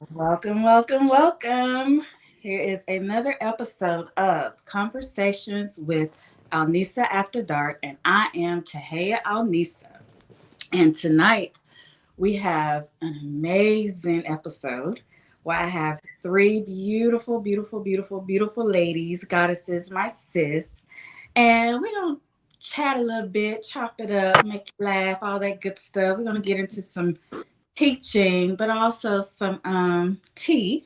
Welcome, welcome, welcome. Here is another episode of Conversations with Alnisa After Dark, and I am Tahia Alnisa. And tonight we have an amazing episode where I have three beautiful, beautiful, beautiful, beautiful ladies, goddesses, my sis, and we're gonna chat a little bit, chop it up, make you laugh, all that good stuff. We're gonna get into some teaching, but also some tea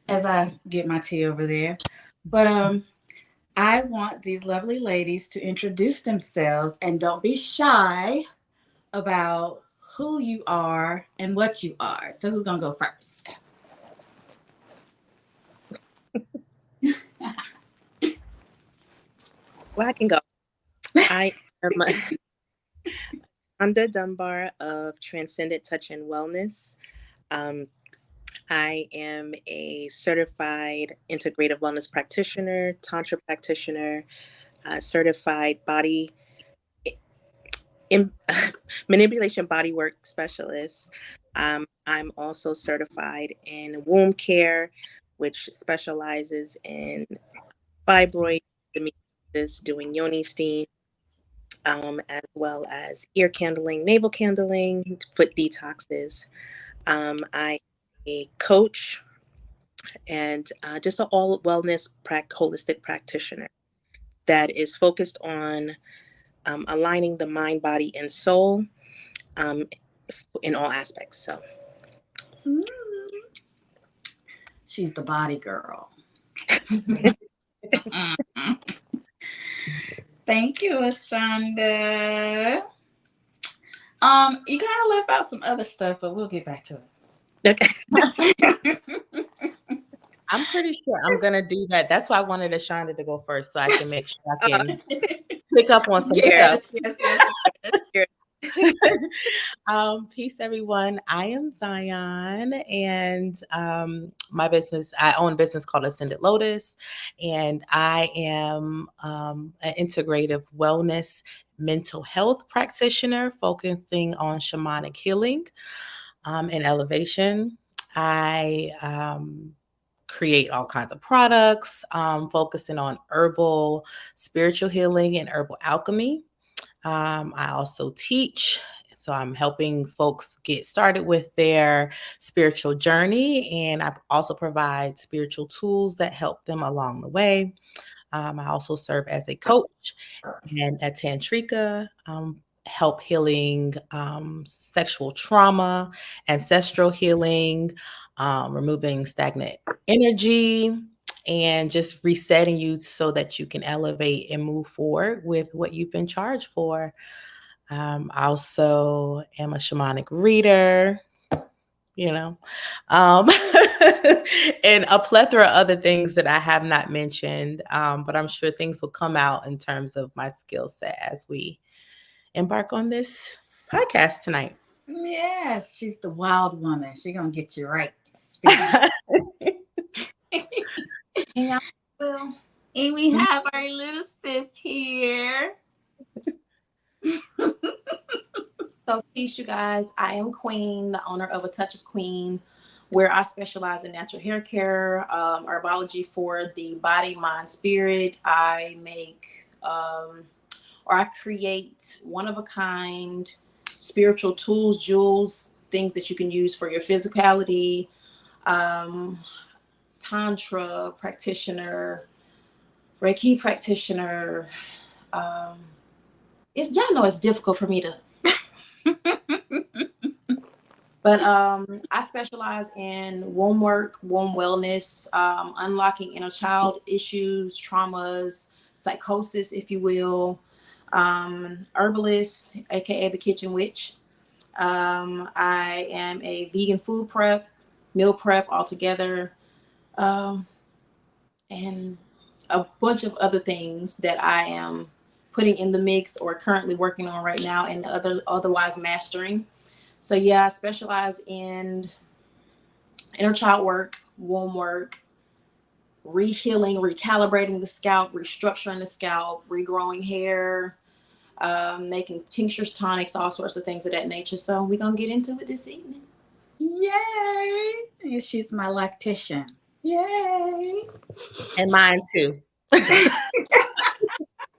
as I get my tea over there. But I want these lovely ladies to introduce themselves and don't be shy about who you are and what you are. So who's gonna go first? Well, I can go. I am Rhonda Dunbar of Transcendent Touch and Wellness. Um, I am a certified integrative wellness practitioner, tantra practitioner, certified body in, manipulation bodywork specialist. I'm also certified in womb care, which specializes in fibroid, doing yoni steam, as well as ear candling, navel candling, foot detoxes. I am a coach and just an all wellness holistic practitioner that is focused on aligning the mind, body, and soul um, in all aspects. So, Mm, she's the body girl. Thank you, Ashonda. You kind of left out some other stuff, but we'll get back to okay. it. I'm pretty sure I'm gonna do that. That's why I wanted Ashonda to go first, so I can make sure I Uh, can pick up on some stuff. Yes, yes, yes, yes. Peace, everyone. I am Zion, and I own a business called Ascended Lotus, and I am an integrative wellness mental health practitioner focusing on shamanic healing and elevation. I create all kinds of products, focusing on herbal, spiritual healing, and herbal alchemy. I also teach. So I'm helping folks get started with their spiritual journey, and I also provide spiritual tools that help them along the way. I also serve as a coach and a tantrika, help healing sexual trauma, ancestral healing, removing stagnant energy, and just resetting you so that you can elevate and move forward with what you've been charged for. I also am a shamanic reader, you know, um, and a plethora of other things that I have not mentioned. But I'm sure things will come out in terms of my skill set as we embark on this podcast tonight. Yes, she's the wild woman. She gonna get you right to speak. Yeah. Well, And we have our little sis here. So, peace, you guys. I am Queen, the owner of A Touch of Queen, where I specialize in natural hair care, herbology for the body, mind, spirit. I make or I create one of a kind spiritual tools, jewels, things that you can use for your physicality. Um, Tantra practitioner, Reiki practitioner. Um, it's y'all know it's difficult for me to. But I specialize in womb work, womb wellness, unlocking inner child issues, traumas, psychosis, if you will. Herbalist, aka the kitchen witch. I am a vegan food prep, meal prep altogether, um, and a bunch of other things that I am putting in the mix or currently working on right now and otherwise mastering. So yeah, I specialize in inner child work, womb work, rehealing, recalibrating the scalp, restructuring the scalp, regrowing hair, making tinctures, tonics, all sorts of things of that nature. So we're gonna get into it this evening. Yay! And she's my lactician. Yay! And mine too.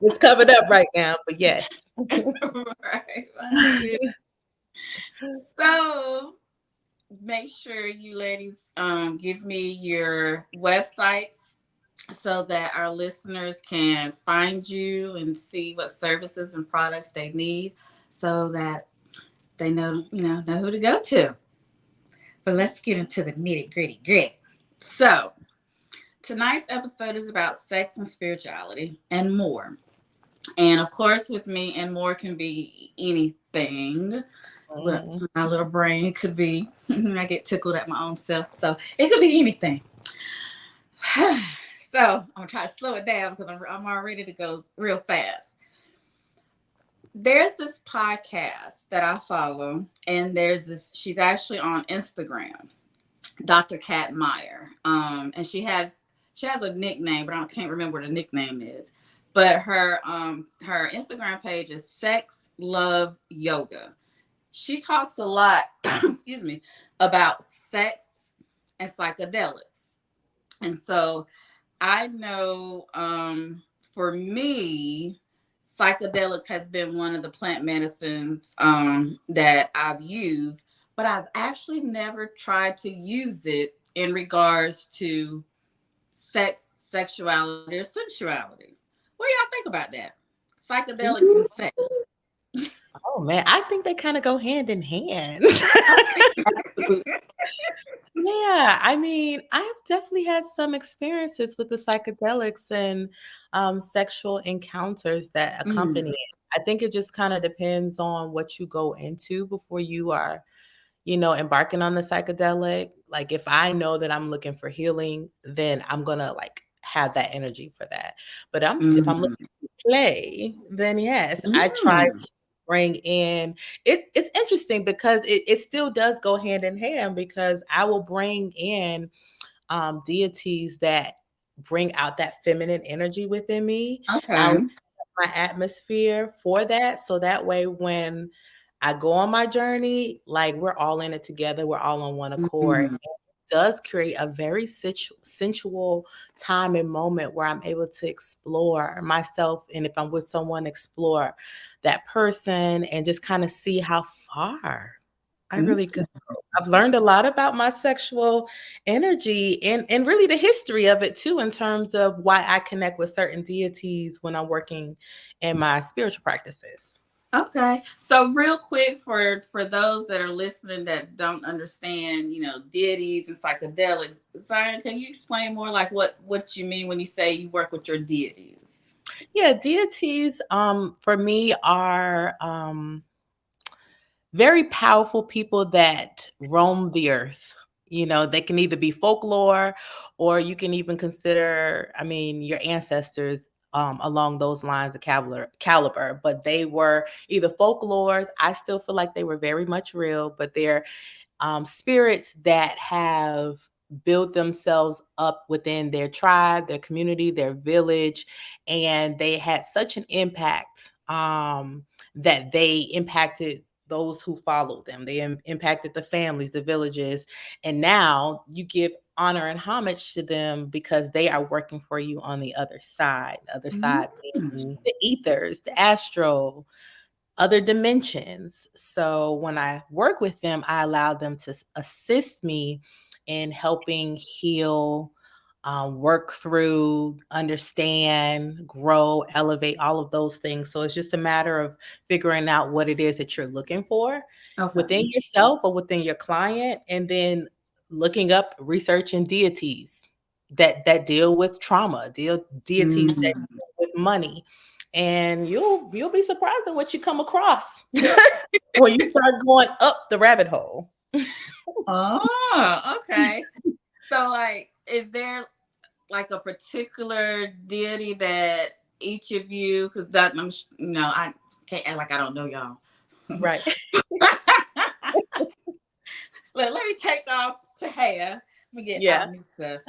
It's covered up right now, but yes. Right. Mine too. So make sure you ladies give me your websites so that our listeners can find you and see what services and products they need so that they know who to go to. But let's get into the nitty gritty. So tonight's episode is about sex and spirituality and more. And of course, with me, and more can be anything. But Mhm. my little brain could be, I get tickled at my own self. So it could be anything. So I'm going to try to slow it down because I'm all ready to go real fast. There's this podcast that I follow, and she's actually on Instagram, Dr. Kat Meyer. And she has a nickname, but I can't remember what the nickname is. But her Instagram page is Sex Love Yoga. She talks a lot, excuse me, about sex and psychedelics. And so I know for me, psychedelics has been one of the plant medicines that I've used, but I've actually never tried to use it in regards to sex, sexuality, or sensuality. What do y'all think about that? Psychedelics and sex. Oh man, I think they kind of go hand in hand. Yeah, I mean, I've definitely had some experiences with the psychedelics and sexual encounters that Mm, accompany it. I think it just kind of depends on what you go into before you are, embarking on the psychedelic. Like if I know that I'm looking for healing, then I'm gonna like have that energy for that. But if I'm looking mm, to play, then yes, I try mm. to bring in it's interesting because it still does go hand in hand because I will bring in deities that bring out that feminine energy within me. Okay. I'll set up my atmosphere for that. So that way, when I go on my journey, like we're all in it together, we're all on one accord. Mm. It does create a very sensual time and moment where I'm able to explore myself. And if I'm with someone, explore that person and just kind of see how far I really Mm. go. I've learned a lot about my sexual energy and really the history of it too, in terms of why I connect with certain deities when I'm working in my spiritual practices. Okay. So real quick for those that are listening that don't understand, deities and psychedelics, Zion, can you explain more like what you mean when you say you work with your deities? Yeah, deities for me are very powerful people that roam the earth. They can either be folklore or you can even consider, I mean, your ancestors along those lines of caliber, but they were either folklores. I still feel like they were very much real, but they're spirits that have built themselves up within their tribe, their community, their village, and they had such an impact that they impacted those who followed them. They impacted the families, the villages, and now you give honor and homage to them because they are working for you on the other side. The other side Mm. being the ethers, the astral, other dimensions. So when I work with them, I allow them to assist me in helping heal, work through, understand, grow, elevate, all of those things. So it's just a matter of figuring out what it is that you're looking for Okay. within yourself or within your client, and then looking up, researching deities that deal with trauma, deities that Mm. deal with money, and you'll be surprised at what you come across when you start going up the rabbit hole. Oh, okay. So like is there like a particular deity that each of you, because that I can't act like I don't know y'all. Right. Let me take off to hair. Let me get Yeah. out Nisa.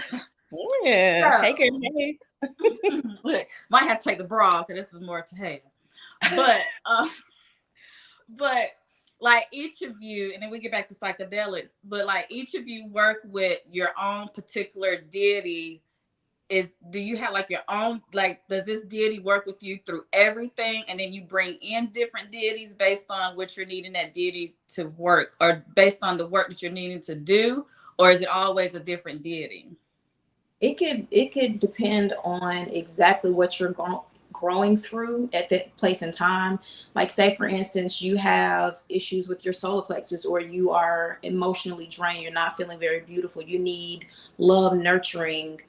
Yeah. Hey, So, girl. Hey. look, might have to take the bra because this is more to hair. But, but like each of you, and then we get back to psychedelics, but like each of you work with your own particular deity. Do you have like your own, like, does this deity work with you through everything, and then you bring in different deities based on what you're needing that deity to work, or based on the work that you're needing to do, or is it always a different deity? It could depend on exactly what you're growing through at that place in time. Like, say for instance, you have issues with your solar plexus, or you are emotionally drained, you're not feeling very beautiful, you need love, nurturing,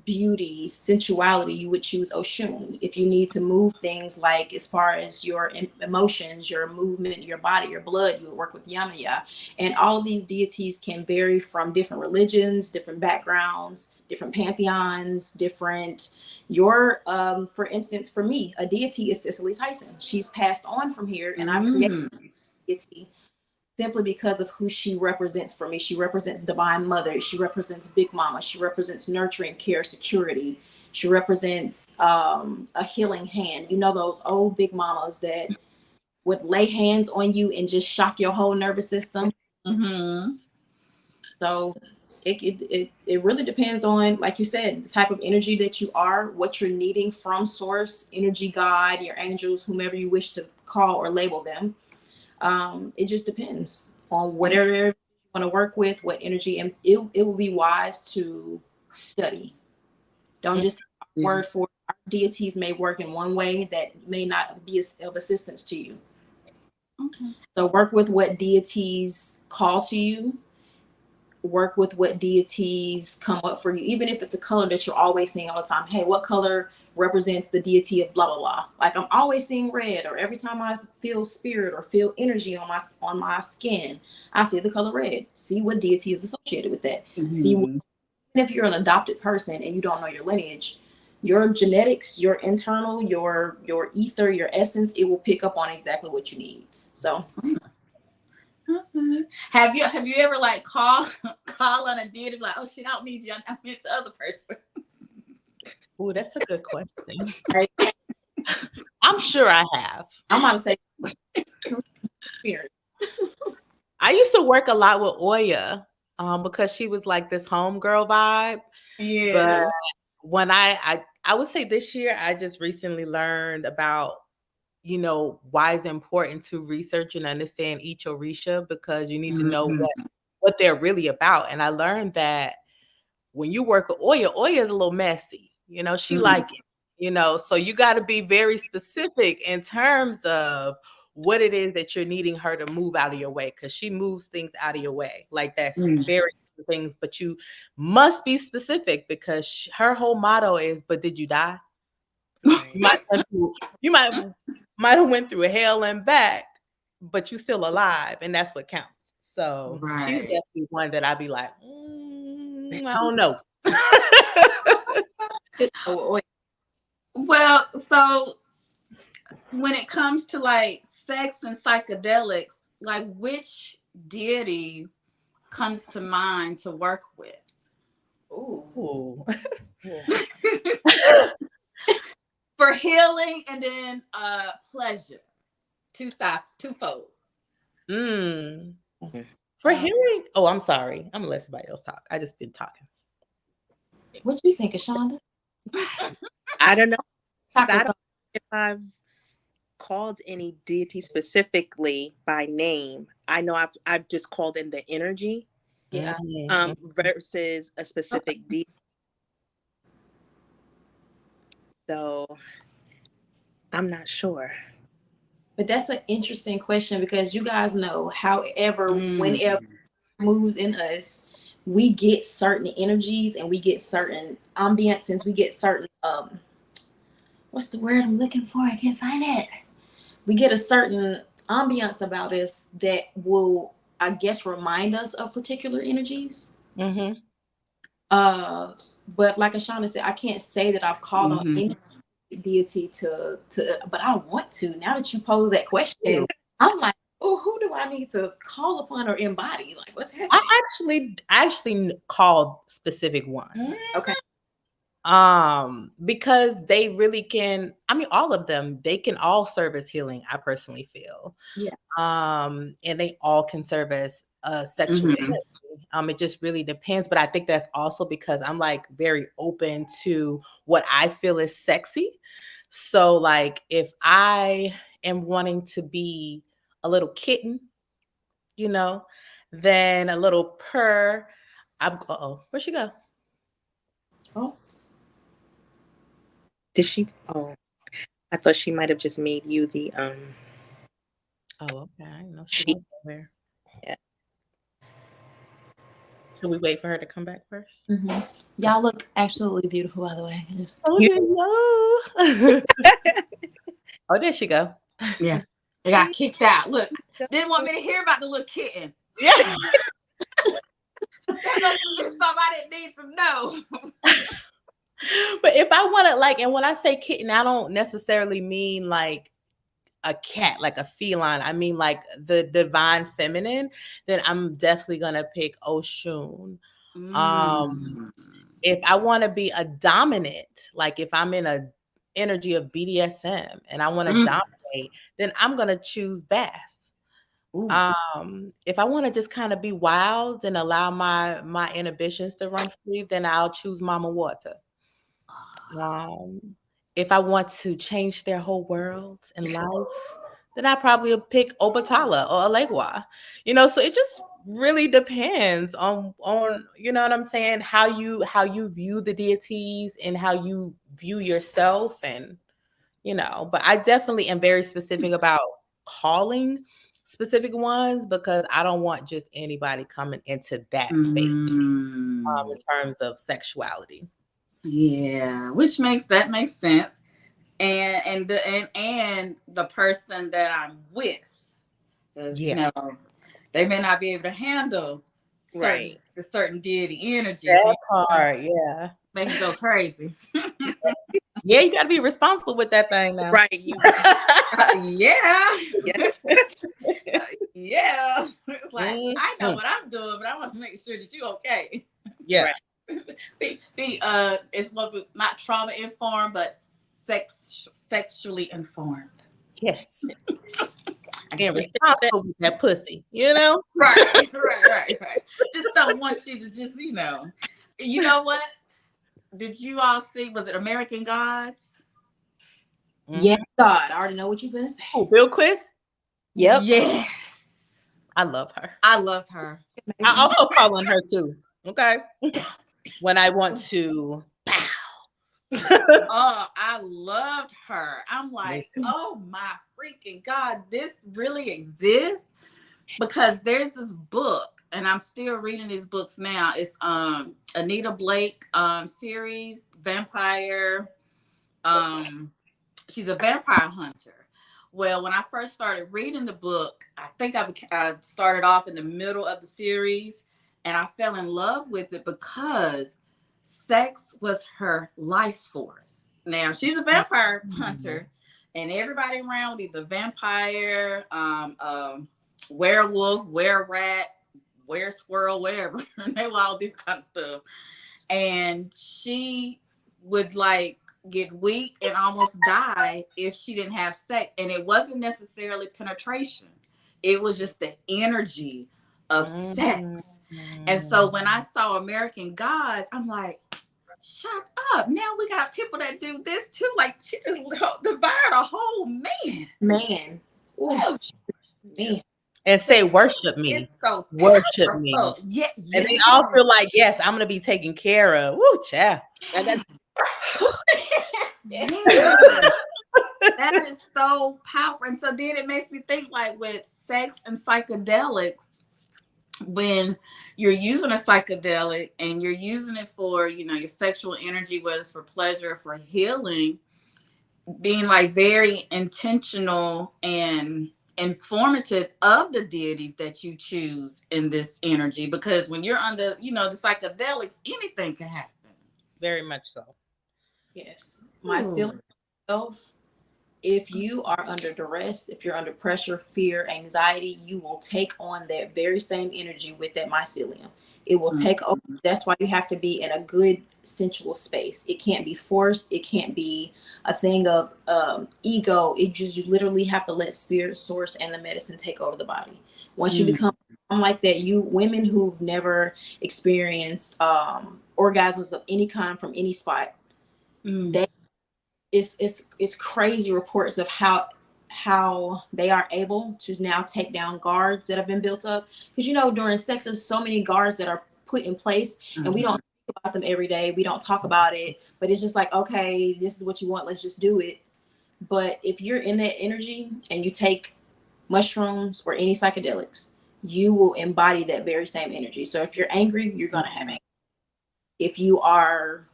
beauty, sensuality, you would choose Oshun. If you need to move things like as far as your emotions, your movement, your body, your blood, you would work with Yamaya. And all of these deities can vary from different religions, different backgrounds, different pantheons, different for instance, for me, a deity is Cicely Tyson. She's passed on from here, and I've created a deity simply because of who she represents for me. She represents Divine Mother. She represents Big Mama. She represents nurturing, care, security. She represents a healing hand. You know, those old Big Mamas that would lay hands on you and just shock your whole nervous system. Mm-hmm. So it really depends on, like you said, the type of energy that you are, what you're needing from source, energy, God, your angels, whomever you wish to call or label them. It just depends on whatever you want to work with, what energy, and it will be wise to study. Don't just take our word for it. Our deities may work in one way that may not be of assistance to you. Okay. So work with what deities call to you. Work with what deities come up for you, even if it's a color that you're always seeing all the time. Hey, what color represents the deity of blah blah blah? Like, I'm always seeing red, or every time I feel spirit or feel energy on my skin, I see the color red. See what deity is associated with that. Mm-hmm. See even if you're an adopted person and you don't know your lineage, your genetics, your internal, your ether, your essence, it will pick up on exactly what you need. So Have you ever like call on a deity, like, oh shit, I don't need you, I meant the other person? Oh, that's a good question. right? I'm sure I have. I'm about to say spirit. I used to work a lot with Oya because she was like this homegirl vibe. Yeah. But when I would say this year, I just recently learned about, you know, why it's important to research and understand each Orisha, because you need to know what they're really about. And I learned that when you work with Oya is a little messy. You know, she like it, you know, so you got to be very specific in terms of what it is that you're needing her to move out of your way, because she moves things out of your way. Like, that's very things, but you must be specific, because her whole motto is, but did you die? You might have went through hell and back, but you still alive, and that's what counts. So she's definitely one that I'd be like, I don't know. Well, so when it comes to like sex and psychedelics, like, which deity comes to mind to work with? Ooh. For healing and then pleasure. Twofold. For healing. Oh, I'm sorry. I'm gonna let somebody else talk. I just been talking. What do you think, Ashonda? I don't know. I don't know if I've called any deity specifically by name. I know I've just called in the energy. Yeah. Versus a specific deity. So I'm not sure. But that's an interesting question, because you guys know, however, whenever moves in us, we get certain energies and we get certain ambiances, we get certain what's the word I'm looking for? I can't find it. We get a certain ambiance about us that will, I guess, remind us of particular energies. But like Ashana said, I can't say that I've called on any deity to, but I want to. Now that you pose that question, I'm like, oh, who do I need to call upon or embody? Like, what's happening? I actually called specific ones. Okay. Because they really can, I mean, all of them, they can all serve as healing, I personally feel. Yeah. And they all can serve as sexual Mhm. energy. It just really depends, but I think that's also because I'm like very open to what I feel is sexy. So like if I am wanting to be a little kitten, you know, then a little purr, where'd she go? Oh, Did she? Oh, I thought she might have just made you the Oh, okay. I didn't know she she. went somewhere. Yeah. Should we wait for her to come back first? y'all look absolutely beautiful, by the way. Just Oh, You- hello. Oh, there she go. Yeah. They got kicked out. Look, didn't want me to hear about the little kitten. Yeah. That must have been something I didn't need to know. But if I want to, like, and when I say kitten, I don't necessarily mean like a cat, like a feline. I mean like the divine feminine, then I'm definitely gonna pick Oshun. Mm. If I want to be a dominant, like if I'm in a energy of BDSM and I want to dominate, then I'm gonna choose Bass. Ooh. If I want to just kind of be wild and allow my inhibitions to run free, then I'll choose Mama Water. If I want to change their whole world and life, then I probably will pick Obatala or Alegua. So it just really depends on you know what I'm saying, how you view the deities and how you view yourself, and but I definitely am very specific about calling specific ones because I don't want just anybody coming into that space in terms of sexuality. Yeah, which makes sense. And the person that I'm with, because Yeah. they may not be able to handle Right. certain deity energies. That part, yeah. Make you go crazy. Yeah, you got to be responsible with that thing now. Right. You. Yeah. Yeah. Yeah. It's like, I know what I'm doing, but I want to make sure that you're okay. Yeah. Right. It's not trauma informed, but sexually informed. Yes. And responsible with that pussy, Right. Just don't want you to just, you know what? Did you all see, was it American Gods? Yeah, God, I already know what you're gonna say. Oh, Bill Quiz? Yep. Yes. I love her. I loved her. I also call on her too. Okay. When I want to pow. Oh, I loved her. I'm like, oh my freaking God, this really exists? Because there's this book, and I'm still reading these books now. It's Anita Blake series, Vampire. She's a vampire hunter. Well, when I first started reading the book, I think I started off in the middle of the series, and I fell in love with it because sex was her life force. Now, she's a vampire hunter, and everybody around, either vampire, werewolf, were-rat, were-squirrel, wherever, they will all do kind of stuff. And she would like get weak and almost die if she didn't have sex. And it wasn't necessarily penetration, it was just the energy of sex. And so when I saw American Gods, I'm like, shut up. Now we got people that do this too. Like, she just devoured a whole man. Ooh, man. And say, worship me. It's so worship me. Yeah. And they all feel like, yes, I'm going to be taken care of. Woo, child. Yeah. That is so powerful. And so then it makes me think, like, with sex and psychedelics, when you're using a psychedelic and you're using it for, your sexual energy, whether it's for pleasure, for healing, being like very intentional and informative of the deities that you choose in this energy, because when you're under, the psychedelics, anything can happen. Very much so. Yes. Myself, if you are under duress, if you're under pressure, fear, anxiety, you will take on that very same energy with that mycelium. It will take over. That's why you have to be in a good sensual space. It can't be forced. It can't be a thing of ego. It just, you literally have to let spirit, source, and the medicine take over the body. Once you become like that, you women who've never experienced orgasms of any kind from any spot, they it's crazy reports of how they are able to now take down guards that have been built up, because during sex there's so many guards that are put in place, and we don't think about them every day. We don't talk about it, but it's just like, okay, this is what you want, let's just do it. But if you're in that energy and you take mushrooms or any psychedelics, you will embody that very same energy. So if you're angry, you're gonna have anger. If you are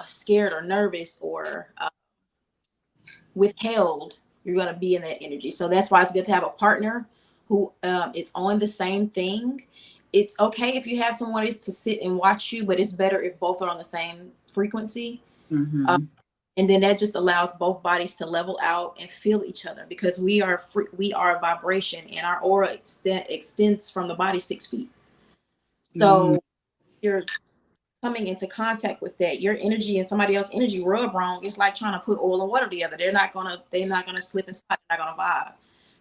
scared or nervous or withheld, you're going to be in that energy. So that's why it's good to have a partner who is on the same thing. It's okay if you have someone else to sit and watch you, but it's better if both are on the same frequency. And then that just allows both bodies to level out and feel each other, because we are a vibration, and our aura extends from the body 6 feet. So you're coming into contact with that, your energy and somebody else's energy rub wrong, it's like trying to put oil and water together. They're not gonna slip and slide. They're not gonna vibe.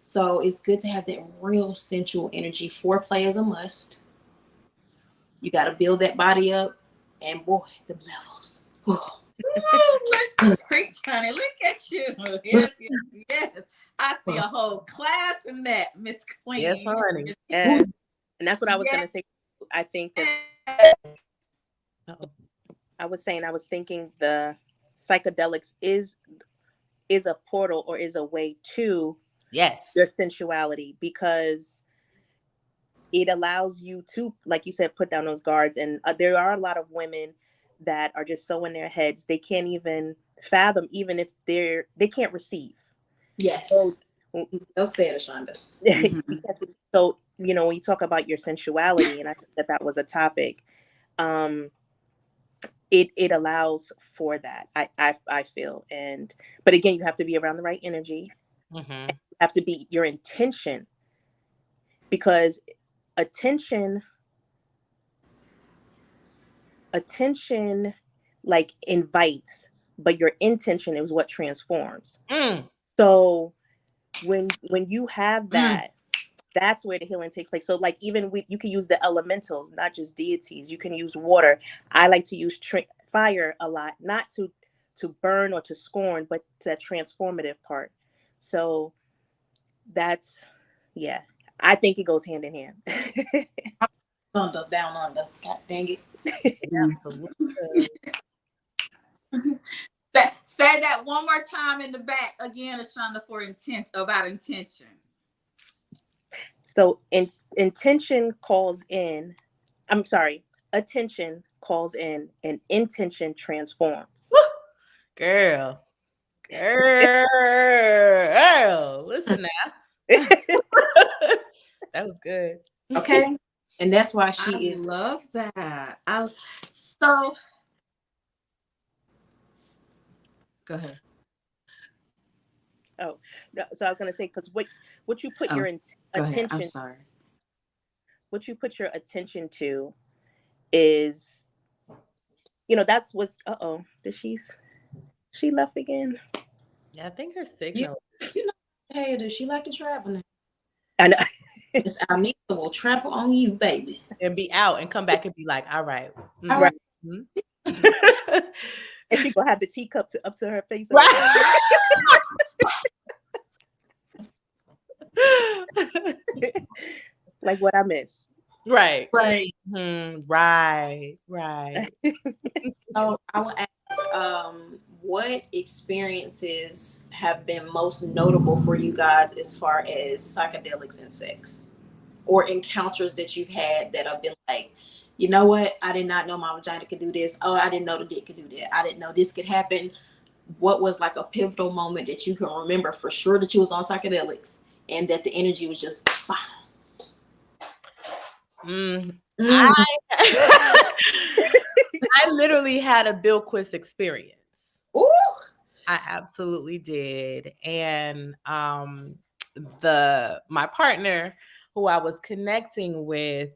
So it's good to have that real sensual energy. Foreplay is a must. You got to build that body up, and boy, the levels. Preach, honey. Look at you. Yes, yes, yes. I see a whole class in that, Miss Queen. Yes, honey. And that's what I was gonna say. I think that I was thinking the psychedelics is a portal, or is a way to your sensuality, because it allows you to, like you said, put down those guards. And there are a lot of women that are just so in their heads, they can't even fathom, even if they can't receive. Yes. So, they'll say it, Ashonda. So, when you talk about your sensuality, and I think that was a topic, it allows for that. I feel. But again, you have to be around the right energy. You have to be your intention, because attention like invites, but your intention is what transforms. So when you have that, that's where the healing takes place. So like, even you can use the elementals, not just deities. You can use water. I like to use fire a lot, not to burn or to scorn, but that transformative part. So that's, yeah, I think it goes hand in hand. Under, down under. God dang it. Say that one more time in the back again, Ashonda, about intention. So intention calls in. I'm sorry. Attention calls in, and intention transforms. Girl, listen now. That was good. Okay. And that's why she I love that. So go ahead. Oh, no, so I was gonna say, because what you put your attention. I'm sorry. What you put your attention to is, that's what's. Did she left again? Yeah, I think her signal. Hey, does she like to travel now? I know. Miss Almisa will travel on you, baby, and be out and come back and be like, all right. All right. And she gonna have the teacup up to her face. Right. Like what I miss. Right. Right. Right. So I will ask, what experiences have been most notable for you guys as far as psychedelics and sex, or encounters that you've had that have been like, you know what, I did not know my vagina could do this. Oh, I didn't know the dick could do that. I didn't know this could happen. What was like a pivotal moment that you can remember for sure that you was on psychedelics and that the energy was just wow. I literally had a Bill Quist experience. Ooh. I absolutely did. And my partner who I was connecting with,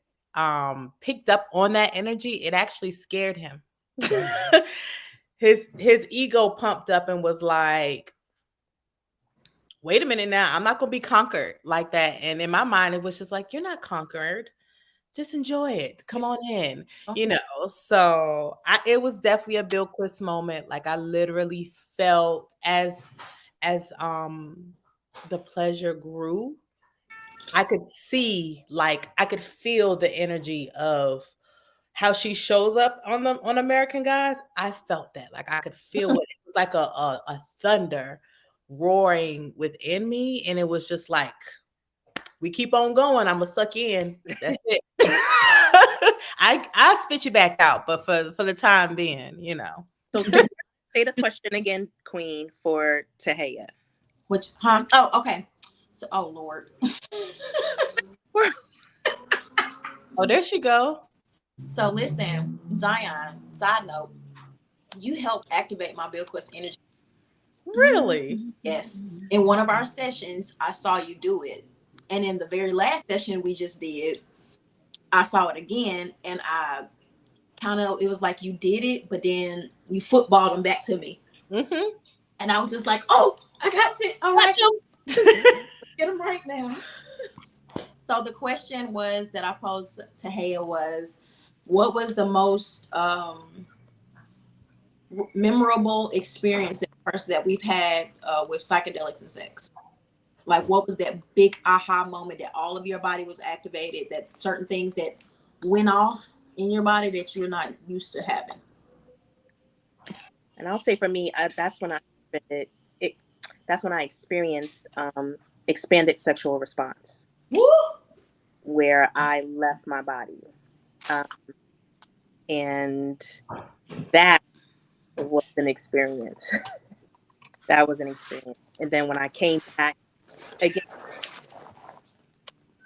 picked up on that energy, it actually scared him. his ego pumped up and was like, wait a minute now, I'm not gonna be conquered like that. And in my mind, it was just like, you're not conquered. Just enjoy it. Come on in, So it was definitely a Bill Quist moment. Like, I literally felt as the pleasure grew, I could see, like, I could feel the energy of how she shows up on American Guys. I felt that, like, I could feel it. It was like a thunder roaring within me, and it was just like, we keep on going. I'm gonna suck you in. That's it. I spit you back out, but for the time being, So say the question again, Queen, for Tahia. Which, huh? Oh, okay. So, oh Lord. Oh, there she go. So listen, Zion, side note, you helped activate my Bill Quest energy. Really? Yes. In one of our sessions, I saw you do it. And in the very last session we just did, I saw it again, and it was like you did it, but then you footballed them back to me. Mm-hmm. And I was just like, oh, I got it. All right. Get them right now. So the question was that I posed to Haya was, what was the most memorable experience that we've had with psychedelics and sex? Like, what was that big aha moment that all of your body was activated, that certain things that went off in your body that you're not used to having? And I'll say for me, that's when that's when I experienced expanded sexual response. Woo! Where I left my body. And that was an experience. That was an experience. And then when I came back again,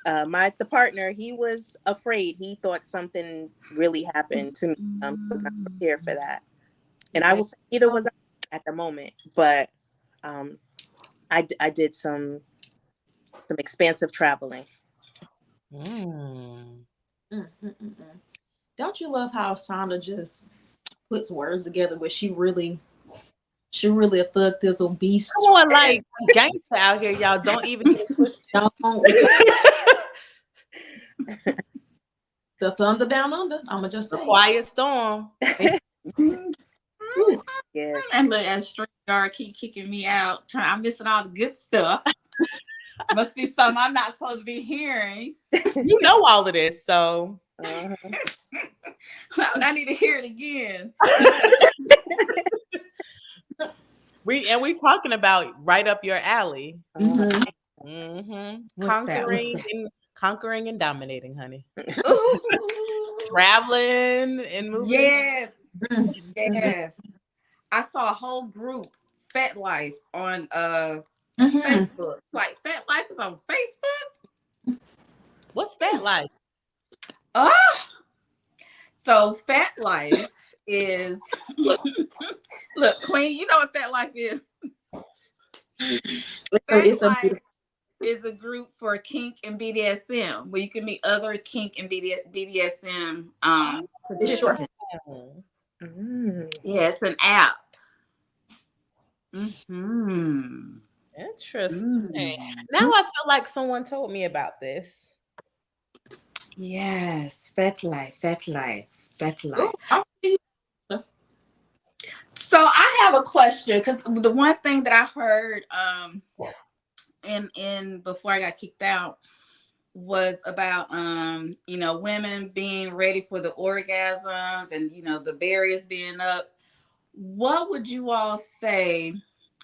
the partner, he was afraid. He thought something really happened to me. He was not prepared for that. And I will say, neither was I at the moment. But I did some expansive traveling. Don't you love how Shonda just puts words together, but she really a thug thistle beast. Come on, like, gangster out here, y'all. Don't even get it twisted. The thunder down under. I'ma just say. The quiet storm. Yes. And look, as StreamYard keep kicking me out. I'm missing all the good stuff. Must be something I'm not supposed to be hearing. You know all of this, so I need to hear it again. we talking about right up your alley. Conquering and dominating, honey. Traveling and moving. Yes. Yes. I saw a whole group, Fat Life, on Facebook. Like, Fat Life is on Facebook? What's Fat Life? So Fat Life is look, Queen, you know what Fat Life is. Fat Life is a group for kink and BDSM, where you can meet other kink and BDSM participants. Yeah, it's an app. Interesting. Now I feel like someone told me about this. Yes, Fat Life. So I have a question, because the one thing that I heard in before I got kicked out was about women being ready for the orgasms and the barriers being up. What would you all say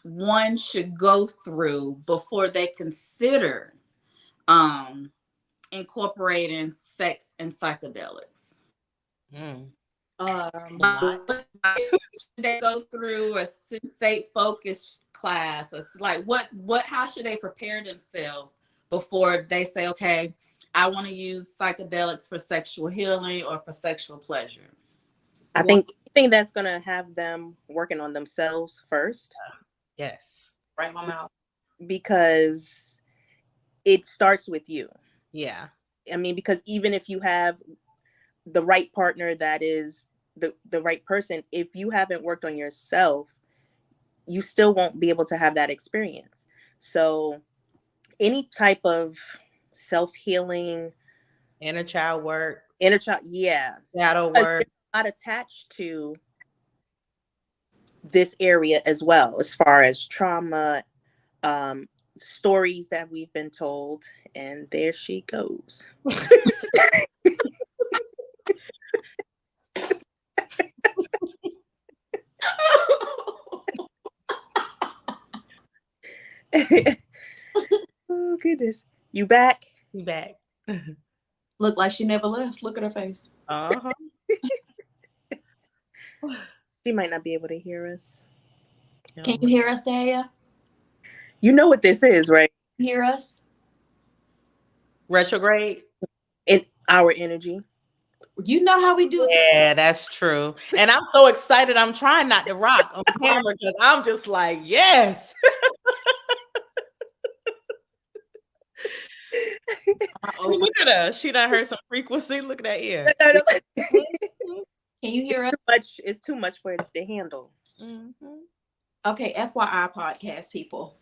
one should go through before they consider incorporating sex and psychedelics? They go through a sensate focus class, or like how should they prepare themselves before they say, okay, I want to use psychedelics for sexual healing or for sexual pleasure? I think that's going to have them working on themselves first. Yes. Right on out. Because it starts with you. Yeah. I mean, because even if you have the right partner that is the right person, if you haven't worked on yourself, you still won't be able to have that experience. So any type of self-healing, Inner child work, inner child, yeah, shadow because work. there's a lot attached to this area as well, as far as trauma, um, stories that we've been told. And there she goes. Oh goodness, you back? You back. Look like she never left. Look at her face. Uh-huh. She might not be able to hear us. Can you hear us, Daya? You know what this is, right? Hear us? Retrograde? In our energy. You know how we do it. Yeah, that's true. And I'm so excited. I'm trying not to rock on camera because I'm just like, yes. Look at her. She done heard some frequency. Look at that ear. Can you hear us? It's too much for it to handle. Mm-hmm. Okay, FYI podcast people.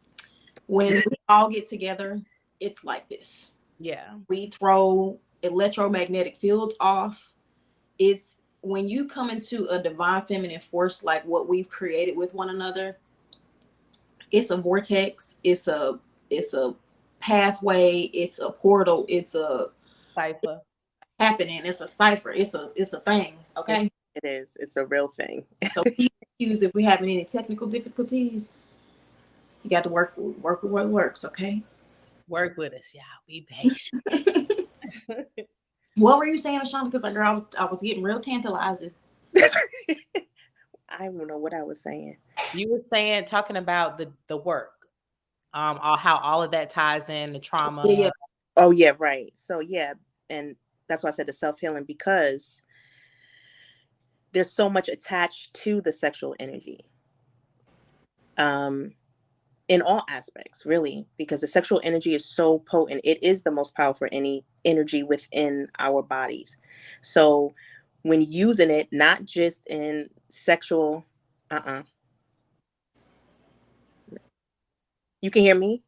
When we all get together, it's like this. Yeah. We throw electromagnetic fields off. It's when you come into a divine feminine force like what we've created with one another, it's a vortex, it's a pathway, it's a portal, it's a Cipher. happening, it's a cipher, it's a thing, okay? It is. It's a real thing. So please excuse if we're having any technical difficulties. You got to work with what works, okay? Work with us, y'all. Be patient. What were you saying, Ashana? Because girl, I was getting real tantalizing. I don't know what I was saying. You were saying, talking about the work, how all of that ties in, the trauma. Yeah. Oh yeah, right. So yeah, and that's why I said the self-healing, because there's so much attached to the sexual energy. In all aspects, really, because the sexual energy is so potent. It is the most powerful energy within our bodies. So when using it, not just in sexual, You can hear me?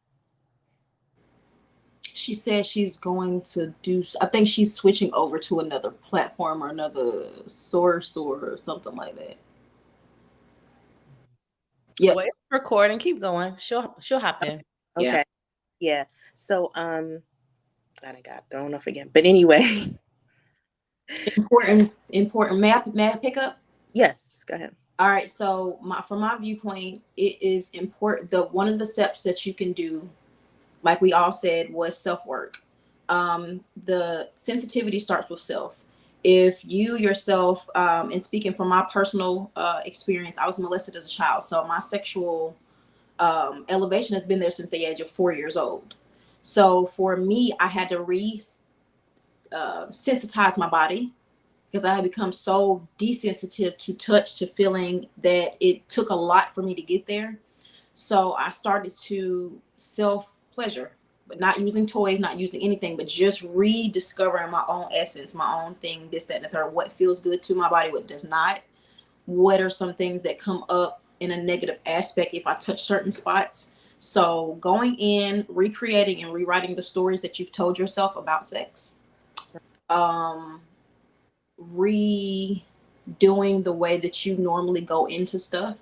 She said she's going to do, I think she's switching over to another platform or another source or something like that. Yeah. Well, it's recording. Keep going. She'll hop in. Okay. Yeah. So I got thrown off again. But anyway. Important. May I pick up? Yes, go ahead. All right. So from my viewpoint, it is important. One of the steps that you can do, like we all said, was self-work. The sensitivity starts with self. If you yourself, and speaking from my personal experience, I was molested as a child. So my sexual elevation has been there since the age of 4 years old. So for me, I had to sensitize my body because I had become so desensitive to touch, to feeling, that it took a lot for me to get there. So I started to self-pleasure, but not using toys, not using anything, but just rediscovering my own essence, my own thing, this, that, and the third. What feels good to my body, what does not. What are some things that come up in a negative aspect if I touch certain spots? So going in, recreating and rewriting the stories that you've told yourself about sex. Redoing the way that you normally go into stuff,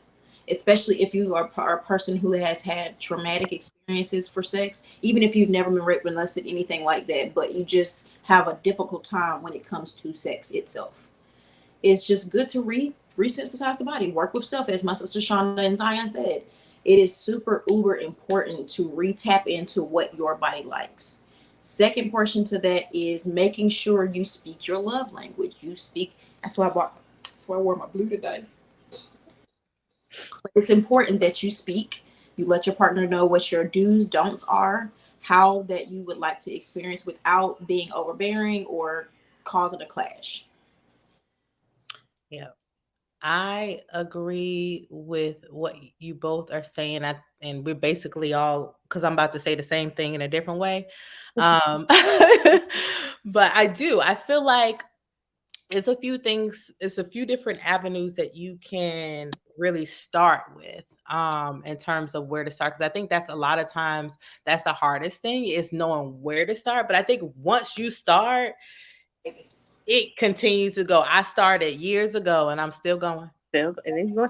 especially if you are a person who has had traumatic experiences for sex, even if you've never been raped, molested, anything like that, but you just have a difficult time when it comes to sex itself. It's just good to resensitize the body, work with self, as my sister Shonda and Zion said. It is super uber important to re-tap into what your body likes. Second portion to that is making sure you speak your love language. You speak. That's why I wore my blue today. It's important that you speak. You let your partner know what your do's, don'ts are, how that you would like to experience without being overbearing or causing a clash. Yeah. I agree with what you both are saying. And we're basically all, because I'm about to say the same thing in a different way. But But I feel like it's a few things, it's a few different avenues that you can really start with in terms of where to start. Because I think that's a lot of times that's the hardest thing, is knowing where to start. But I think once you start, it continues to go. I started years ago and I'm still going. Still, and then you're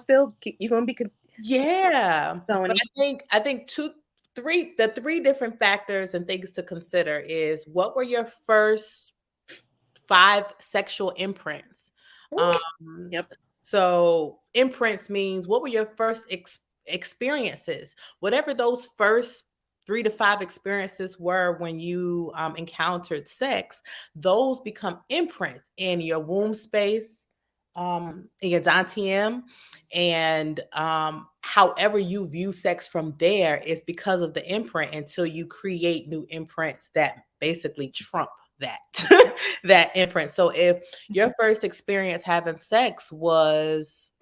gonna be Yeah. going. But I think the three different factors and things to consider is, what were your first 5 sexual imprints? Yep. So imprints means, what were your first experiences? Whatever those first 3 to 5 experiences were when you encountered sex, those become imprints in your womb space, in your dantium, and however you view sex from there is because of the imprint, until you create new imprints that basically trump that that imprint. So if your first experience having sex was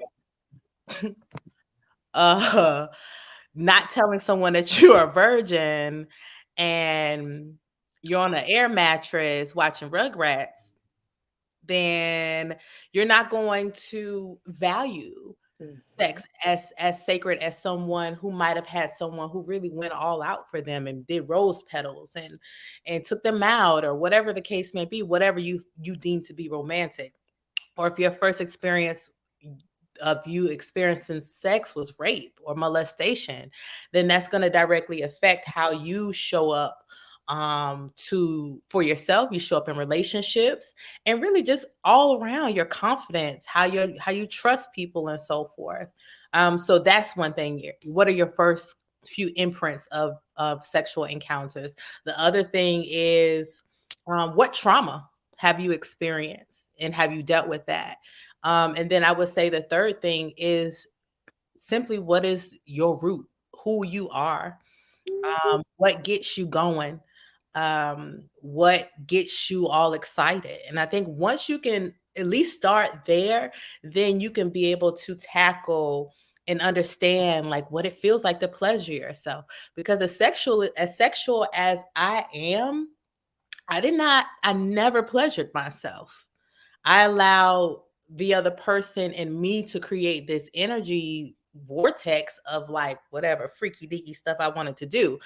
uh not telling someone that you're a virgin, and you're on an air mattress watching Rugrats, then you're not going to value sex as sacred as someone who might have had someone who really went all out for them and did rose petals and took them out, or whatever the case may be, whatever you deem to be romantic. Or if your first experience of you experiencing sex was rape or molestation, then that's going to directly affect how you show up for yourself. You show up in relationships, and really just all around your confidence, how you trust people, and so forth. So that's one thing. What are your first few imprints of sexual encounters? The other thing is, what trauma have you experienced, and have you dealt with that? And then I would say the third thing is simply, what is your root, who you are, what gets you going, what gets you all excited. And I think once you can at least start there, then you can be able to tackle and understand like what it feels like to pleasure yourself. Because as sexual as I am, I never pleasured myself. I allowed the other person and me to create this energy vortex of like whatever freaky deaky stuff I wanted to do.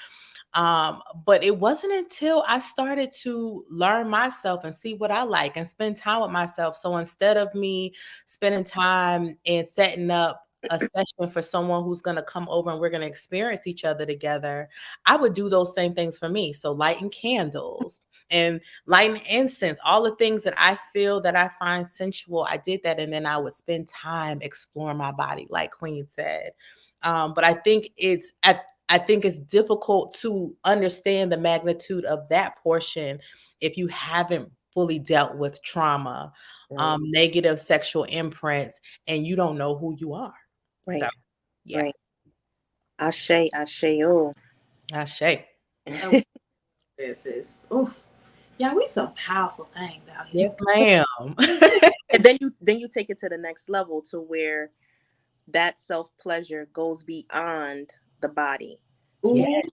But it wasn't until I started to learn myself and see what I like and spend time with myself. So instead of me spending time and setting up a session for someone who's going to come over and we're going to experience each other together, I would do those same things for me. So lighting candles and lighting incense, all the things that I feel that I find sensual, I did that. And then I would spend time exploring my body, like Queen said. But I think it's difficult to understand the magnitude of that portion if you haven't fully dealt with trauma, negative sexual imprints, and you don't know who you are. Right. So, yeah. Right. Ashe, oh. Ashe. This is, oof. Yeah, we some powerful things out here. Yes, ma'am. And then you take it to the next level, to where that self-pleasure goes beyond the body. Yes.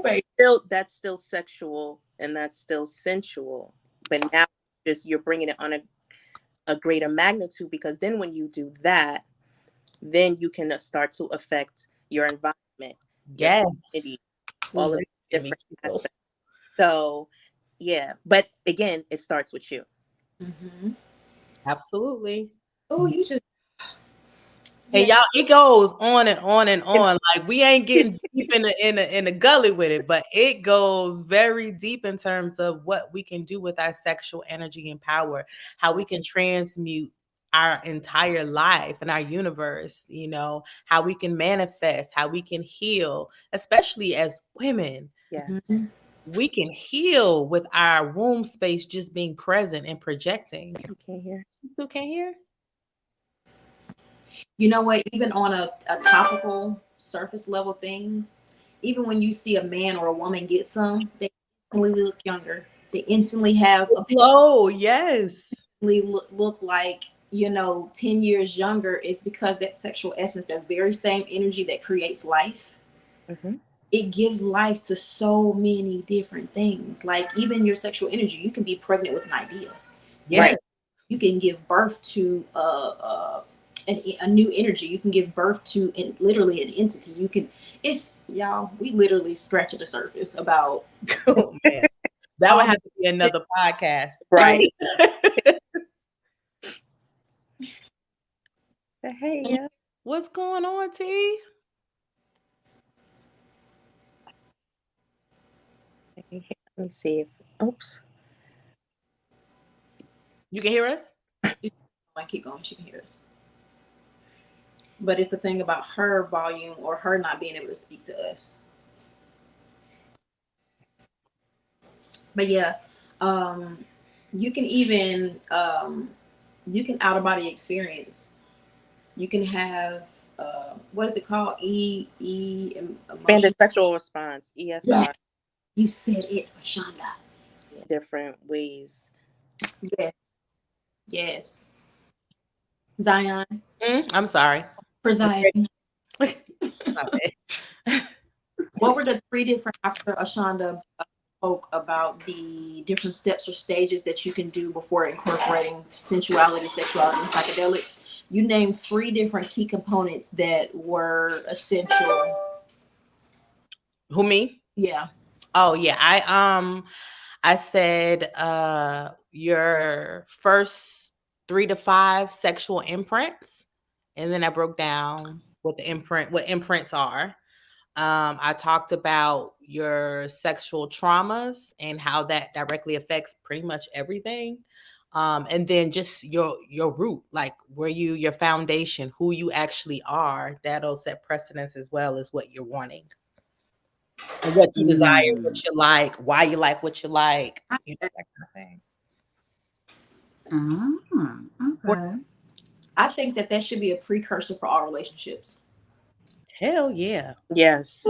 But that's still sexual, and that's still sensual. But now just you're bringing it on a greater magnitude, because then when you do that, then you can start to affect your environment, your Yes. community, all of the different aspects. So, yeah. But again, it starts with you. Mm-hmm. Absolutely. Oh, you just. Hey, y'all, it goes on and on and on. Like we ain't getting deep in the gully with it, but it goes very deep in terms of what we can do with our sexual energy and power, how we can transmute our entire life and our universe, how we can manifest, how we can heal, especially as women. Yes. Mm-hmm. We can heal with our womb space just being present and projecting. You can't hear. You still can't hear? You know what? Even on a topical surface level thing, even when you see a man or a woman get some, they instantly look younger. They instantly have a glow. Yes. Look like 10 years younger. Is because that sexual essence, that very same energy that creates life, it gives life to so many different things. Like even your sexual energy, you can be pregnant with an idea. Yeah. Right. You can give birth to a new energy. You can give birth to literally an entity. You can. It's y'all. We literally scratching the surface about. Oh, man. That would have to be another podcast. Right. Hey, yeah. What's going on, T? Let me see if. Oops. You can hear us? I keep going. She can hear us. But it's a thing about her volume or her not being able to speak to us. But yeah, you can even you can out of body experience. You can have what is it called? Expanded sexual response, ESR. Yeah. You said it, Shonda. Different ways. Yes. Yes. Zion. I'm sorry. Zion. Okay. What were the 3 different after Ashonda spoke about the different steps or stages that you can do before incorporating sensuality, sexuality, and psychedelics? You named 3 different key components that were essential. Who, me? Yeah. Oh yeah. I said your first 3 to 5 sexual imprints. And then I broke down what imprints are. I talked about your sexual traumas and how that directly affects pretty much everything. And then just your root, like your foundation, who you actually are, that'll set precedence as well as what you're wanting. And what you desire, what you like, why you like what you like, that kind of thing. Okay. I think that should be a precursor for all relationships. Hell yeah. Yes.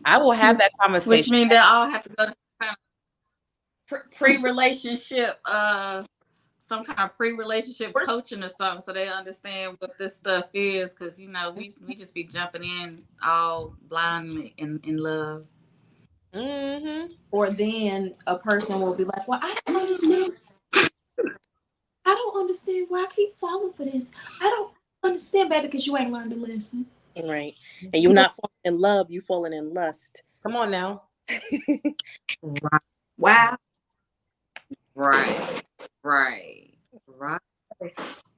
I will have that conversation. Which means they all have to go to kind of pre-relationship, some kind of pre-relationship coaching or something, so they understand what this stuff is. Because we just be jumping in all blind in love. Mm-hmm. Or then a person will be like, "Well, I don't understand. I don't understand why I keep falling for this. I don't understand, baby, because you ain't learned a lesson." Right. And you're not falling in love, you falling in lust. Come on now. Right. Wow. Right.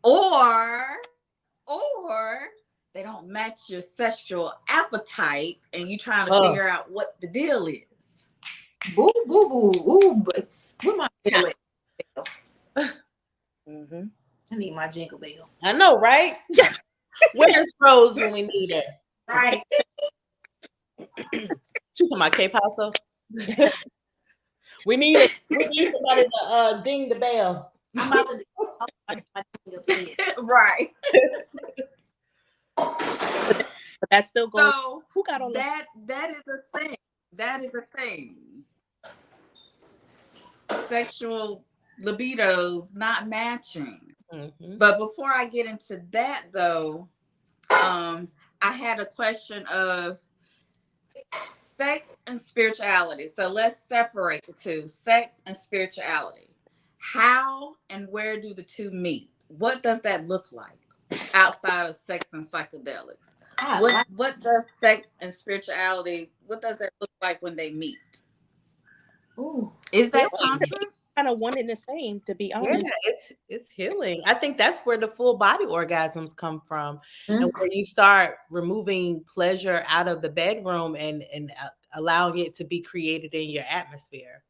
Or they don't match your sexual appetite, and you trying to figure out what the deal is. Boo, boo, boo, boo. But where my jingle bell? Mm-hmm. I need my jingle bell. I know, right? Where's Rose when we need her? Right. She's on my K-Paso. We need somebody to ding the bell. I'm about to do upset. Right. But that's still going. So who got on that is a thing. That is a thing. Sexual libidos not matching. Mm-hmm. But before I get into that, though, I had a question of sex and spirituality. So let's separate the two: sex and spirituality. How and where do the two meet? What does that look like outside of sex and psychedelics? What does sex and spirituality, what does that look like when they meet? Ooh. Is that tantra? Kind of one and the same, to be honest. Yeah, it's healing. I think that's where the full body orgasms come from. Mm-hmm. And where you start removing pleasure out of the bedroom and allowing it to be created in your atmosphere.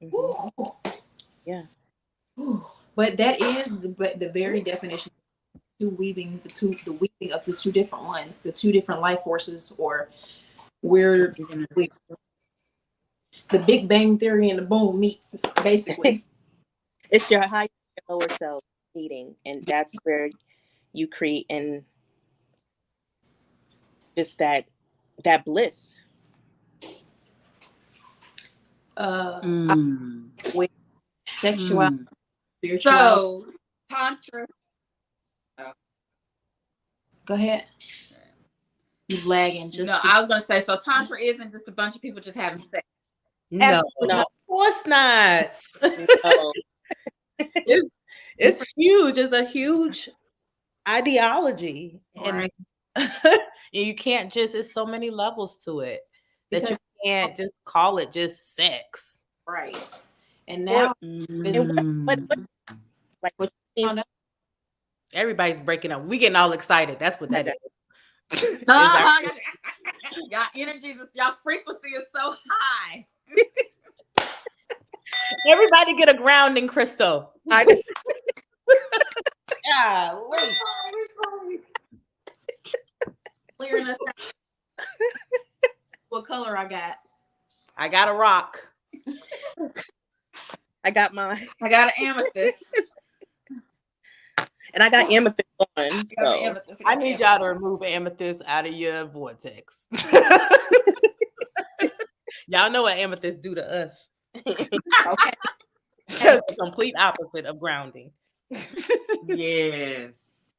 Mm-hmm. Yeah. Ooh. But that is the very definition of weaving the weaving of the two different life forces, or where the Big Bang Theory and the boom meet, basically. It's your higher and lower self meeting, and that's where you create and just that bliss. With sexuality, spirituality. So tantra. Go ahead. You lagging just. No, I was gonna say, so Tantra isn't just a bunch of people just having sex. No, Absolutely. of course not. No. It's huge. It's a huge ideology, Right. and you can't just. It's so many levels to it that Because- you can't just call it just sex. Right. And now, And what like what you mean? Everybody's breaking up. We getting all excited. That's what that is. Y'all energies, y'all frequency is so high. Everybody get a grounding crystal. Golly. clearing us out. What color I got? I got a rock. I got mine. I got an amethyst. And I got amethyst on. So. I need y'all to remove amethyst out of your vortex. Y'all know what amethyst do to us. Okay. It's the complete opposite of grounding. Yes.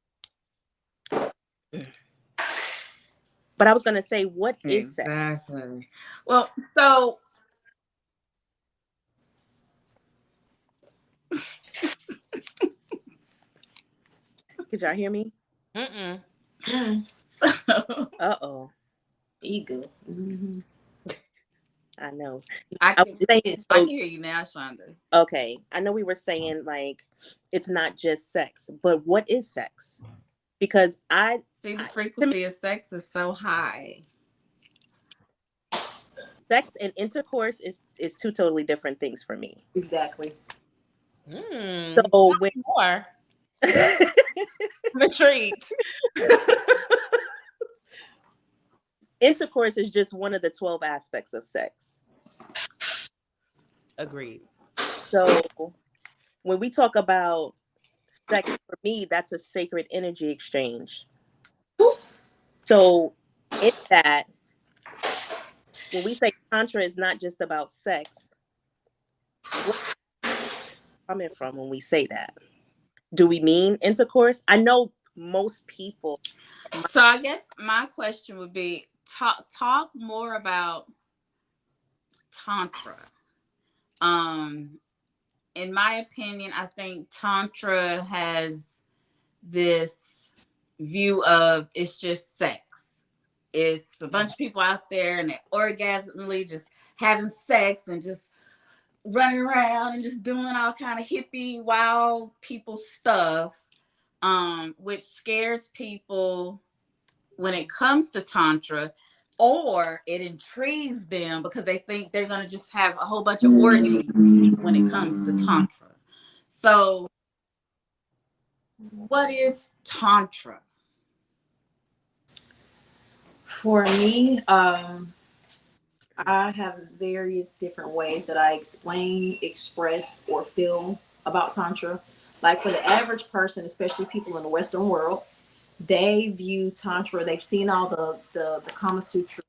But I was gonna say, what is sex? Exactly. Well, so Did y'all hear me? Mm-mm. Uh-oh. Ego. Mm-hmm. I know. I was saying, can hear you now, Shonda. okay. I know we were saying like it's not just sex, but what is sex? Because see the frequency of sex is so high. Sex and intercourse is two totally different things for me. Exactly. So when more. I'm intrigued. intercourse is just one of the 12 aspects of sex. Agreed. So when we talk about sex, for me, that's a sacred energy exchange. So in that, when we say Tantra is not just about sex, where coming from when we say that? Do we mean intercourse? I know most people. So I guess my question would be talk more about Tantra. In my opinion, I think Tantra has this view of it's just sex. It's a bunch of people out there and they're orgasmically just having sex and just running around and just doing all kind of hippie, wild people stuff, which scares people when it comes to Tantra, or it intrigues them because they think they're going to just have a whole bunch of orgies when it comes to Tantra. So, what is Tantra? For me, I have various different ways that I explain, express, or feel about Tantra. Like for the average person, especially people in the Western world, they view Tantra, they've seen all the Kama Sutra,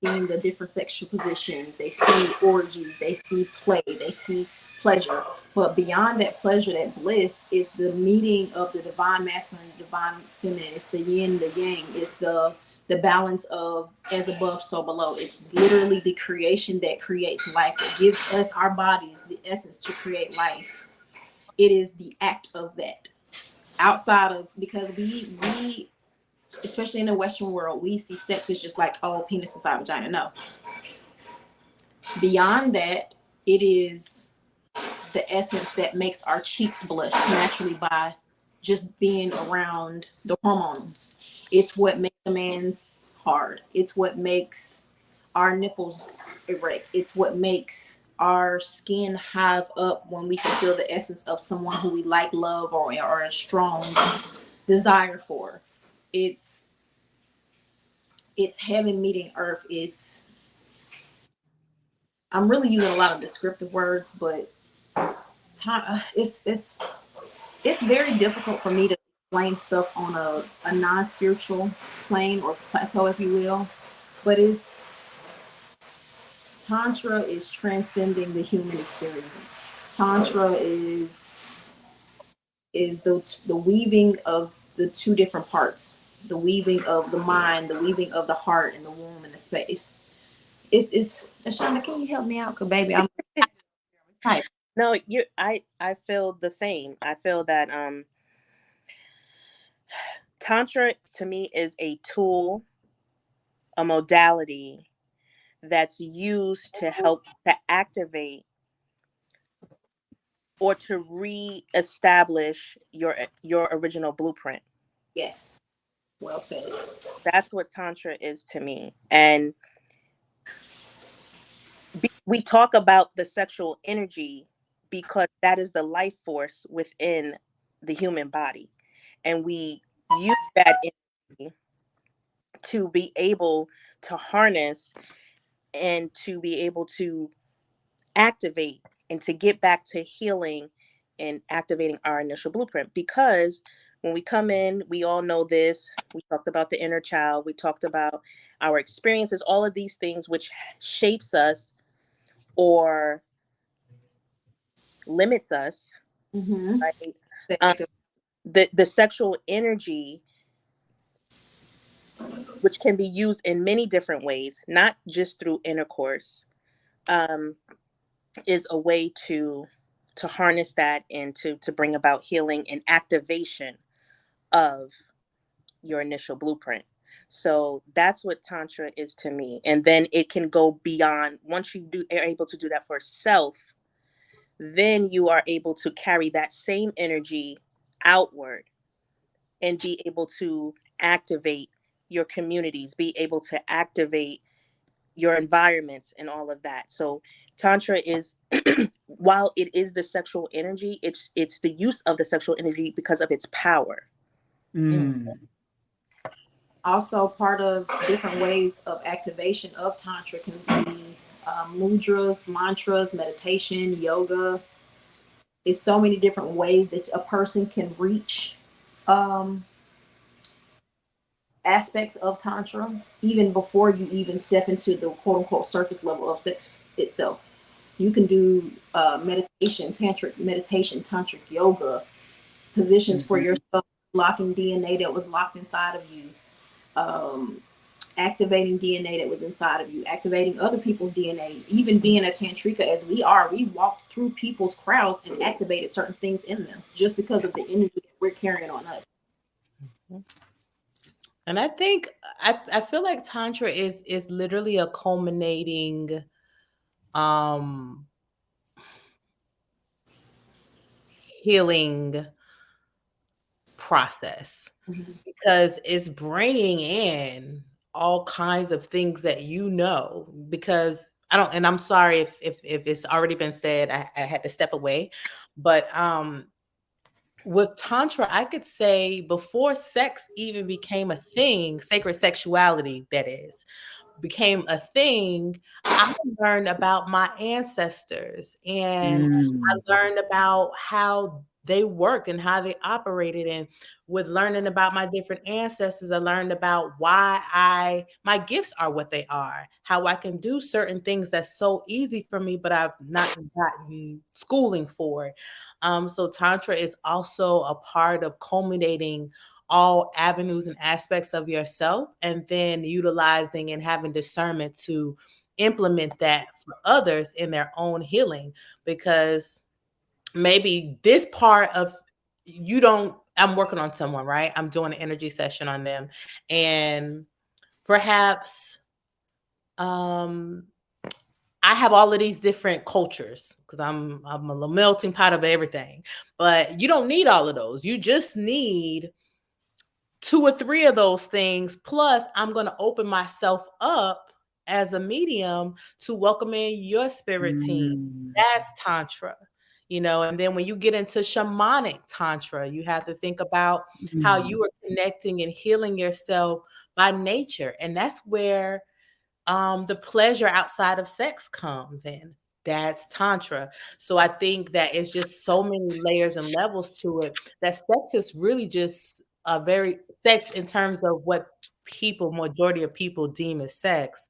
seen the different sexual positions, they see orgies, they see play, they see pleasure. But beyond that pleasure, that bliss is the meeting of the divine masculine and divine feminine. It's the yin, the yang, it's the balance of as above, so below. It's literally the creation that creates life, that gives us our bodies the essence to create life. It is the act of that. Outside of, because we especially in the Western world, we see sex as just like, oh, penis inside vagina. No. Beyond that, it is the essence that makes our cheeks blush naturally by just being around the hormones. It's what makes a man's hard. It's what makes our nipples erect. It's what makes our skin hive up when we can feel the essence of someone who we like, love, or a strong desire for. It's heaven meeting earth. I'm really using a lot of descriptive words, but it's very difficult for me to explain stuff on a non-spiritual plane or plateau, if you will. But Tantra is transcending the human experience. Tantra is the weaving of the two different parts, the weaving of the mind, the weaving of the heart and the womb and the space. It's Ashana, can you help me out? Cause baby, I'm excited. No, I feel the same. I feel that Tantra to me is a tool, a modality that's used to help to activate or to re-establish your original blueprint. Yes. Well said. That's what Tantra is to me. And we talk about the sexual energy because that is the life force within the human body. And we use that energy to be able to harness and to be able to activate and to get back to healing and activating our initial blueprint. Because when we come in, we all know this. We talked about the inner child. We talked about our experiences, all of these things which shapes us or limits us, Mm-hmm. right? The sexual energy, which can be used in many different ways, not just through intercourse, um, is a way to harness that and to bring about healing and activation of your initial blueprint. So that's what Tantra is to me. And then it can go beyond. Once are able to do that for self, then you are able to carry that same energy outward and be able to activate your communities, be able to activate your environments and all of that. So Tantra is while it is the sexual energy, it's the use of the sexual energy because of its power. Also, part of different ways of activation of Tantra can be mudras, mantras, meditation, yoga. There's so many different ways that a person can reach um, aspects of Tantra, even before you even step into the quote unquote surface level of sex itself. You can do meditation, tantric meditation, tantric yoga, positions for yourself, locking DNA that was locked inside of you, um, activating DNA that was inside of you, activating other people's DNA. Even being a tantrika as we are, we walked through people's crowds and activated certain things in them just because of the energy that we're carrying on us. And I think I feel like Tantra is literally a culminating um healing process, because it's bringing in all kinds of things that because I don't, and I'm sorry if it's already been said, I had to step away, but with Tantra, I could say before sex even became a thing, sacred sexuality, that is, became a thing, I learned about my ancestors, and I learned about how they worked and how they operated. And with learning about my different ancestors, I learned about why my gifts are what they are, how I can do certain things that's so easy for me, but I've not gotten schooling for. So Tantra is also a part of culminating all avenues and aspects of yourself, and then utilizing and having discernment to implement that for others in their own healing. Because maybe this part of I'm working on someone, right? I'm doing an energy session on them, and perhaps I have all of these different cultures because I'm a little melting pot of everything. But you don't need all of those. You just need 2 or 3 of those things. Plus, I'm going to open myself up as a medium to welcome in your spirit team. That's Tantra, and then when you get into shamanic Tantra, you have to think about how you are connecting and healing yourself by nature. And that's where the pleasure outside of sex comes in. That's Tantra. So I think that it's just so many layers and levels to it, that sex is really just a very sex in terms of what majority of people deem as sex.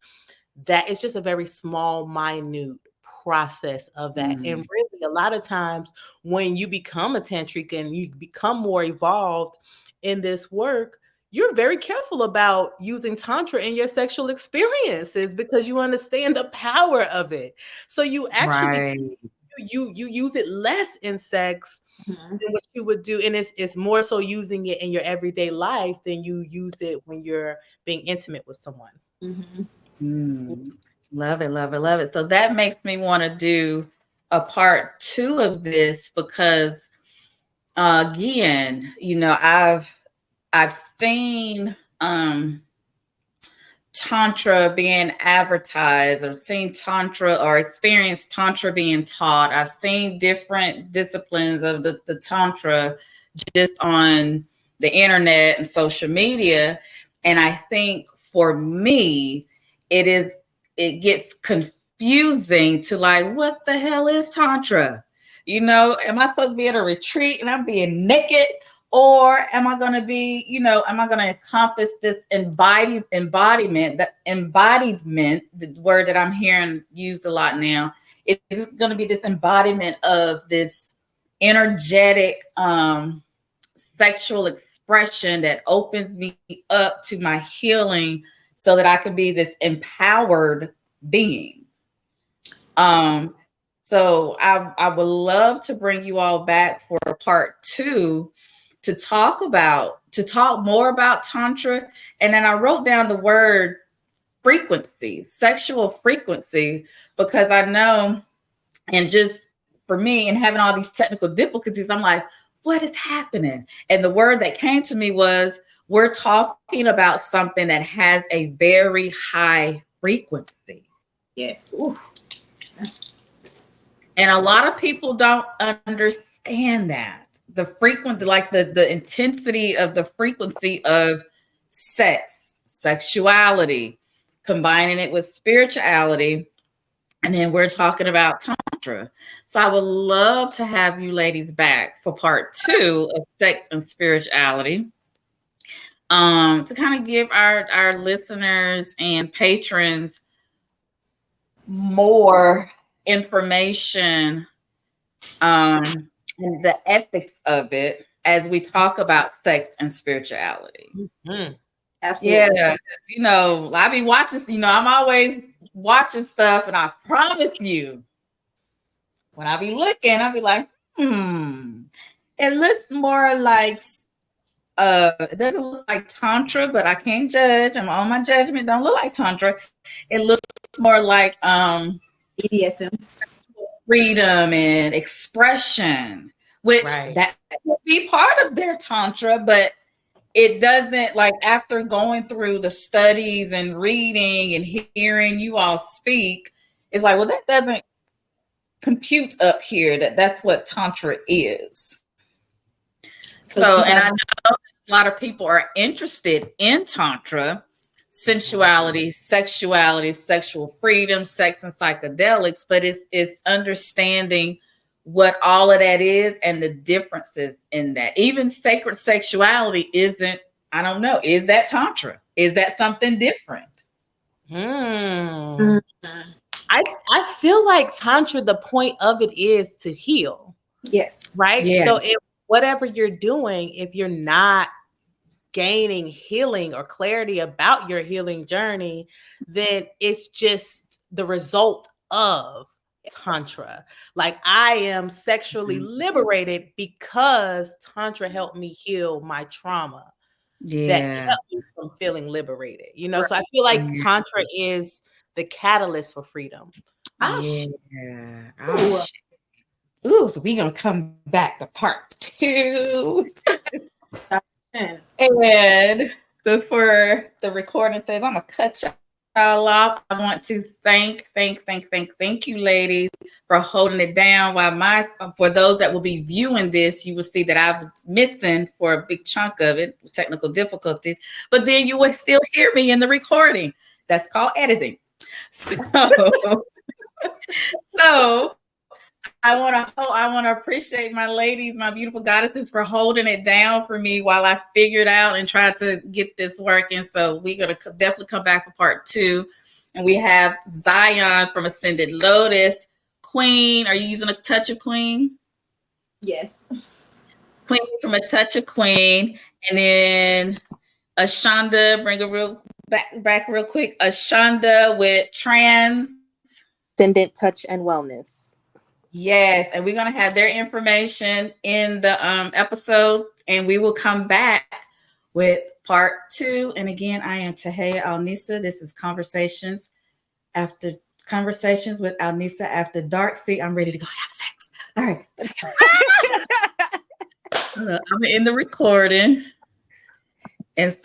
That is just a very small, minute process of that. And really, a lot of times when you become a tantric and you become more evolved in this work, you're very careful about using Tantra in your sexual experiences because you understand the power of it. So you actually you use it less in sex than what you would do, and it's more so using it in your everyday life than you use it when you're being intimate with someone. Love it, love it, love it. So that makes me want to do a part 2 of this because again, you know, I've seen Tantra being advertised, or seen Tantra or experienced Tantra being taught. I've seen different disciplines of the Tantra just on the internet and social media. And I think for me, it gets confusing to like, what the hell is Tantra? You know, am I supposed to be at a retreat and I'm being naked? Or am I going to be, you know, am I going to encompass this embodiment, the word that I'm hearing used a lot now? It's going to be this embodiment of this energetic sexual expression that opens me up to my healing so that I can be this empowered being. So I would love to bring you all back for part 2 to talk more about Tantra. And then I wrote down the word frequency, sexual frequency, because I know, and just for me and having all these technical difficulties, I'm like, what is happening? And the word that came to me was, we're talking about something that has a very high frequency. Yes. Oof. And a lot of people don't understand that. The frequency, like the intensity of the frequency of sex, sexuality, combining it with spirituality. And then we're talking about Tantra. So I would love to have you ladies back for part 2 of sex and spirituality. To kind of give our listeners and patrons more information and the ethics of it as we talk about sex and spirituality. Absolutely. Yeah, you know, I be watching, you know, I'm always watching stuff, and I promise you, when I be looking, I'll be like, it looks more like, it doesn't look like Tantra, but I can't judge. I'm on my judgment. Don't look like Tantra. It looks more like BDSM. freedom and expression, which that would be part of their Tantra, but it doesn't, like, after going through the studies and reading and hearing you all speak, it's like, well, that doesn't compute up here that's what Tantra is. So, and I know a lot of people are interested in Tantra, sensuality, sexuality, sexual freedom, sex and psychedelics, but it's understanding what all of that is and the differences in that. Even sacred sexuality isn't, I don't know, is that Tantra? Is that something different? I feel like Tantra, the point of it is to heal. Yes. Right? Yeah. So whatever you're doing, if you're not gaining healing or clarity about your healing journey, then it's just the result of Tantra. Like, I am sexually liberated because Tantra helped me heal my trauma. That helped me from feeling liberated. You know, so I feel like Tantra is the catalyst for freedom. Ooh, so we're gonna come back to part 2. And before the recording says, I'm gonna cut y'all off, I want to thank you, ladies, for holding it down. While for those that will be viewing this, you will see that I was missing for a big chunk of it, technical difficulties, but then you will still hear me in the recording. That's called editing. So I want to appreciate my ladies, my beautiful goddesses, for holding it down for me while I figured out and tried to get this working. So we're going to definitely come back for part 2. And we have Zion from Ascended Lotus. Queen, are you using a touch of Queen? Yes. Queen from A Touch of Queen. And then Ashonda, bring a real back real quick. Ashonda with Ascendant Touch and Wellness. Yes, and we're gonna have their information in the episode, and we will come back with part 2. And again, I am Tahea Alnisa. This is Conversations with Alnisa After Dark. See, I'm ready to go have sex. All right. I'm in the recording. And so